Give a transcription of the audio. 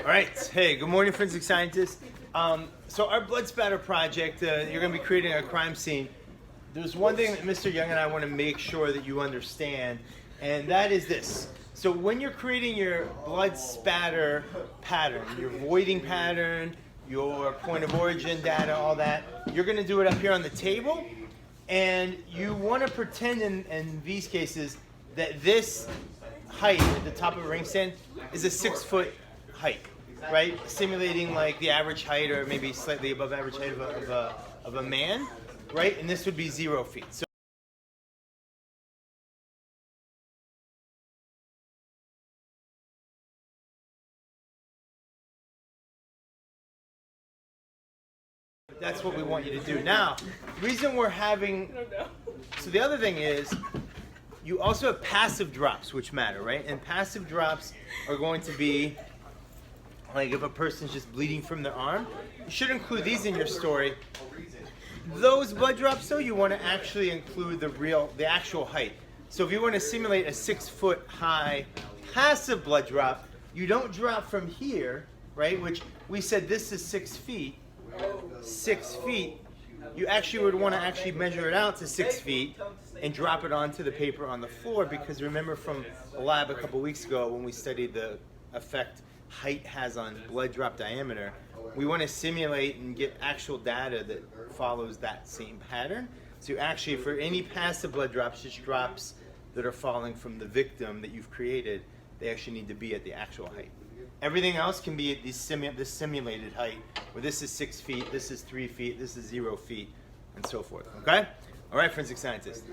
All right. Hey, good morning, forensic scientists. So our blood spatter project, you're going to be creating a crime scene. There's one thing that Mr. Young and I want to make sure that you understand, and that is this. So when you're creating your blood spatter pattern, your voiding pattern, your point of origin data, all that, you're going to do it up here on the table, and you want to pretend in these cases that this height at the top of a ring stand is a 6-foot height, right? Simulating like the average height or maybe slightly above average height of a man, right? And this would be 0 feet. So that's what we want you to do. Now, the reason we're having, so the other thing is, you also have passive drops, which matter, right? And passive drops are going to be, like if a person's just bleeding from their arm, you should include these in your story. Those blood drops, though, you want to actually include the actual height. So if you want to simulate a 6-foot high passive blood drop, you don't drop from here, right? Which we said this is 6 feet. 6 feet. You actually would want to actually measure it out to 6 feet and drop it onto the paper on the floor, because remember from a lab a couple weeks ago when we studied the effect height has on blood drop diameter, we want to simulate and get actual data that follows that same pattern. So actually for any passive blood drops, just drops that are falling from the victim that you've created, they actually need to be at the actual height. Everything else can be at this simulated height, where this is 6 feet, this is 3 feet, this is 0 feet, and so forth. Okay? All right, forensic scientists.